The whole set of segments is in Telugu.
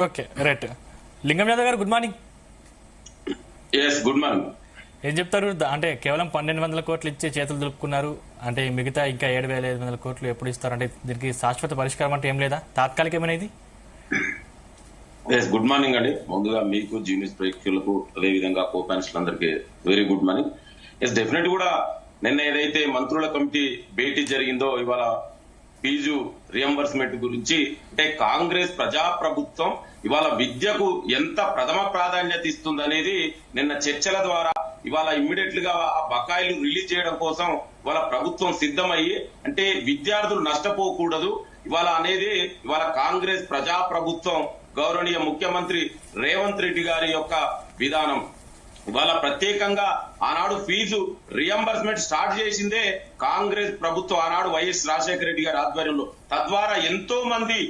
Okay right. లింగం యాదవ్ గారు గుడ్ మార్నింగ్. Good morning. ఏం చెప్తారు? అంటే కేవలం 1200 కోట్లు ఇచ్చి చేతులు దులుపుకున్నారు అంటే మిగతా ఇంకా 7500 కోట్లు ఎప్పుడు ఇస్తారు? అంటే దీనికి శాశ్వత పరిష్కారం అంటే ఏం లేదా, తాత్కాలికమైన ఇది? గుడ్ మార్నింగ్ అండి. ముందుగా మీకు జీనియస్ ప్రేక్షకులకు అదేవిధంగా కో అందరికి వెరీ గుడ్ మార్నింగ్. డెఫినెట్ కూడా నిన్న ఏదైతే మంత్రుల కమిటీ భేటీ జరిగిందో ఇవాళ ఫీజు రియంబర్స్మెంట్ గురించి, అంటే కాంగ్రెస్ ప్రజాప్రభుత్వం ఇవాళ విద్యకు ఎంత ప్రథమ ప్రాధాన్యత ఇస్తుందనేది నిన్న చర్చల ద్వారా ఇవాళ ఇమ్మీడియట్ గా ఆ బకాయిలు రిలీజ్ చేయడం కోసం ఇవాళ ప్రభుత్వం సిద్ధమయ్యి, అంటే విద్యార్థులు నష్టపోకూడదు ఇవాళ అనేది ఇవాళ కాంగ్రెస్ ప్రజాప్రభుత్వం గౌరవనీయ ముఖ్యమంత్రి రేవంత్ రెడ్డి గారి యొక్క విధానం. ఇవాళ ప్రత్యేకంగా ఆనాడు ఫీజు రియంబర్స్మెంట్ స్టార్ట్ చేసిందే కాంగ్రెస్ ప్రభుత్వం, ఆనాడు వైఎస్ రాజశేఖర రెడ్డి గారి ఆధ్వర్యంలో. తద్వారా ఎంతో మంది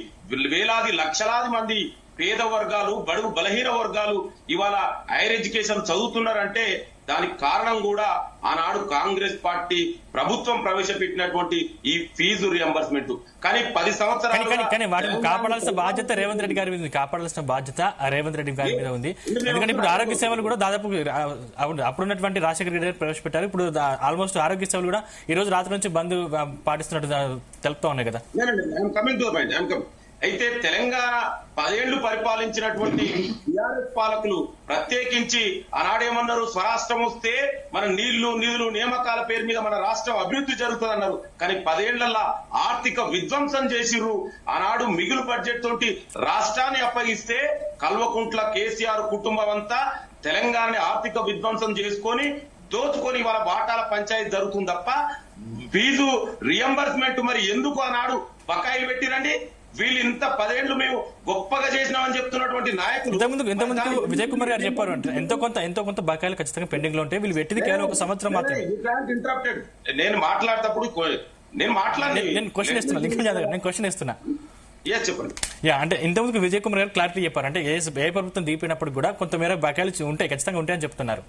వేలాది లక్షలాది మంది పేద వర్గాలు, బడుగు బలహీన వర్గాలు ఇవాళ హైయర్ ఎడ్యుకేషన్ చదువుతున్నారంటే దానికి కారణం కూడా ఆనాడు కాంగ్రెస్ పార్టీ ప్రభుత్వం ప్రవేశపెట్టినటువంటి ఈ ఫీజు రియంబర్స్మెంట్. కానీ 10 సంవత్సరాలు కానీ వాటిని కాపాడాల్సిన బాధ్యత రేవంత్ రెడ్డి గారి మీద ఉంది. కాపాడాల్సిన బాధ్యత రేవంత్ రెడ్డి గారి మీద ఉంది. ఎందుకంటే ఇప్పుడు ఆరోగ్య సేవలు కూడా దాదాపు అప్పుడున్నటువంటి రాజశేఖర రెడ్డి గారు ప్రవేశపెట్టారు. ఇప్పుడు ఆల్మోస్ట్ ఆరోగ్య సేవలు కూడా ఈ రోజు రాత్రి నుంచి బంద్ పాటిస్తున్నట్టు తెలుపుతా ఉన్నాయి కదా. అయితే తెలంగాణ 10 ఏళ్లు పరిపాలించినటువంటి టీఆర్ఎస్ పాలకులు ప్రత్యేకించి ఆనాడేమన్నారు, స్వరాష్ట్రం వస్తే మన నిధులు నియామకాల పేరు మీద మన రాష్ట్రం అభివృద్ధి జరుగుతుంది అన్నారు. కానీ 10 ఏళ్లలో ఆర్థిక విధ్వంసం చేసిర్రు. ఆనాడు మిగులు బడ్జెట్ తోటి రాష్ట్రాన్ని అప్పగిస్తే కల్వకుంట్ల కేసీఆర్ కుటుంబం అంతా తెలంగాణని ఆర్థిక విధ్వంసం చేసుకొని దోచుకొని వాళ్ళ బాటాల పంచాయతీ జరుగుతుంది తప్ప ఫీజు రియంబర్స్మెంట్ మరి ఎందుకు ఆనాడు బకాయిలు పెట్టిరండి? వీళ్ళు ఇంత 10 ఏళ్లు మేము గొప్పగా చేసినామని చెప్తున్నటువంటి నాయకులు ఇంతకుముందు విజయ్ కుమార్ గారు చెప్పారు అంటే ఎంతో కొంత బకాయిలు ఖచ్చితంగా పెండింగ్ లో ఉంటాయి. వీళ్ళు పెట్టింది కేవలం 1 సంవత్సరం మాత్రమే. నేను మాట్లాడేటప్పుడు నేను క్వశ్చన్ ఇస్తున్నా లింగం యాదవ్ గారు, నేను క్వశ్చన్ ఇస్తున్నా. చెప్పండి. అంటే ఇంతకుముందు విజయ్ కుమార్ గారు క్లారిటీ చెప్పారు. అంటే ఏ ప్రభుత్వం దీపినప్పుడు కూడా కొంతమేర బకాయిలు ఉంటాయి, ఖచ్చితంగా ఉంటాయని చెప్తున్నారు.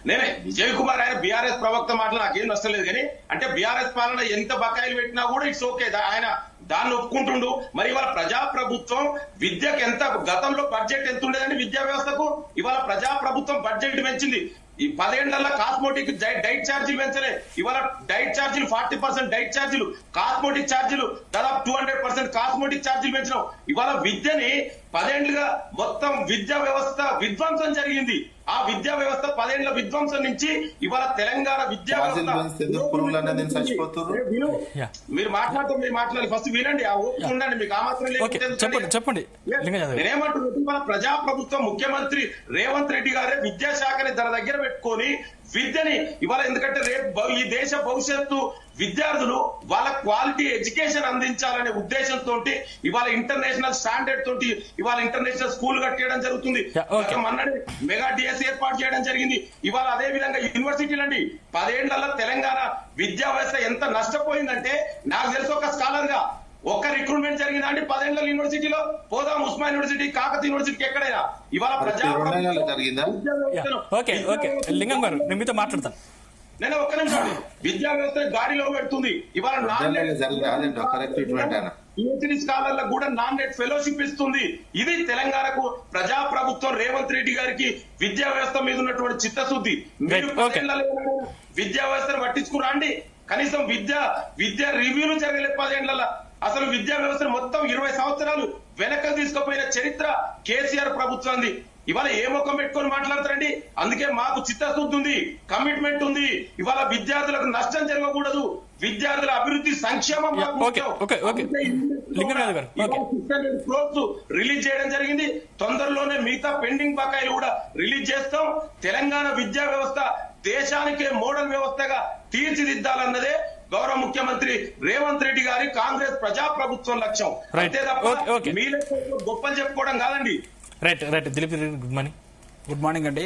నేనే విజయ్ కుమార్ ఆయన బీఆర్ఎస్ ప్రవక్త మాటలు నాకేం నష్టం లేదు. కానీ అంటే బీఆర్ఎస్ పాలన ఎంత బకాయిలు పెట్టినా కూడా ఇట్స్ ఓకే, ఆయన దాన్ని ఒప్పుకుంటుండు. మరి ఇవాళ ప్రజాప్రభుత్వం విద్యకు ఎంత, గతంలో బడ్జెట్ ఎంత ఉండేదండి విద్యా వ్యవస్థకు? ఇవాళ ప్రజాప్రభుత్వం బడ్జెట్ పెంచింది. ఈ 10 ఏళ్లలో కాస్మోటిక్ డైట్ ఛార్జీలు పెంచలే. ఇవాళ డైట్ ఛార్జీలు 40% డైట్ ఛార్జీలు, కాస్మోటిక్ ఛార్జీలు దాదాపు 200% కాస్మోటిక్ ఛార్జీలు పెంచడం. ఇవాళ విద్యని 10 ఏళ్లుగా మొత్తం విద్యా వ్యవస్థ విధ్వంసం జరిగింది. ఆ విద్యా వ్యవస్థ 10 ఏళ్ల విధ్వంసం నుంచి ఇవాళ తెలంగాణ విద్యా వ్యవస్థ. మీరు మాట్లాడాలి ఫస్ట్ వినండి, ఆ ఓపిక ఉండండి. మీకు ఆ మాత్రం చెప్పండి. నేనేమంటున్నా, ఇవాళ ప్రజాప్రభుత్వం ముఖ్యమంత్రి రేవంత్ రెడ్డి గారే విద్యాశాఖని తన దగ్గర పెట్టుకొని విద్యని ఇవాళ, ఎందుకంటే రేపు ఈ దేశ భవిష్యత్తు విద్యార్థులు వాళ్ళ క్వాలిటీ ఎడ్యుకేషన్ అందించాలనే ఉద్దేశంతో ఇవాళ ఇంటర్నేషనల్ స్టాండర్డ్ తోటి ఇవాళ ఇంటర్నేషనల్ స్కూల్ కట్టేయడం జరుగుతుంది. మొన్ననే మెగా డిఎస్ ఏర్పాటు చేయడం జరిగింది. ఇవాళ అదే విధంగా యూనివర్సిటీలు అండి, 10 ఏళ్లలో తెలంగాణ విద్యా వ్యవస్థ ఎంత నష్టపోయిందంటే, నాకు తెలిసి ఒక స్కాలర్ గా ఒక్క రిక్రూట్మెంట్ జరిగిందా అండి 10 ఏళ్ల యూనివర్సిటీలో? పోదాం ఉస్మాన్ యూనివర్సిటీ, కాకతీయ యూనివర్సిటీకి ఎక్కడైనా ఇవాళ లింగం గారు నేను మీతో మాట్లాడతాను. నేను ఒక్క నిమిషం, విద్యా వ్యవస్థ గాడిలో పెడుతుంది. ఇవాళ యూనివర్సిటీ స్కాలర్లకు కూడా నాన్ నెట్ ఫెలోషిప్ ఇస్తుంది. ఇది తెలంగాణకు ప్రజాప్రభుత్వం రేవంత్ రెడ్డి గారికి విద్యా వ్యవస్థ మీద ఉన్నటువంటి చిత్తశుద్ధి. మీరు విద్యా వ్యవస్థను పట్టించుకురా అండి? కనీసం విద్యా రివ్యూలు జరగలేదు 10 ఏళ్లలో. అసలు విద్యా వ్యవస్థను మొత్తం 20 సంవత్సరాలు వెనక్కి తీసుకుపోయిన చరిత్ర కేసీఆర్ ప్రభుత్వాన్ని. ఇవాళ ఏ ముఖం పెట్టుకొని మాట్లాడతారండి? అందుకే మాకు చిత్తశుద్ధి ఉంది, కమిట్మెంట్ ఉంది. ఇవాళ విద్యార్థులకు నష్టం జరగకూడదు, విద్యార్థుల అభివృద్ధి సంక్షేమం రిలీజ్ చేయడం జరిగింది. తొందరలోనే మిగతా పెండింగ్ బకాయిలు కూడా రిలీజ్ చేస్తాం. తెలంగాణ విద్యా వ్యవస్థ దేశానికే మోడల్ వ్యవస్థగా తీర్చిదిద్దాలన్నదే గౌరవ ముఖ్యమంత్రి రేవంత్ రెడ్డి గారి కాంగ్రెస్ ప్రజాప్రభుత్వం లక్ష్యం. అంతే తప్ప మీలో గొప్పలు చెప్పుకోవడం కాదండి. Right Dilip, good morning. Good morning అండి.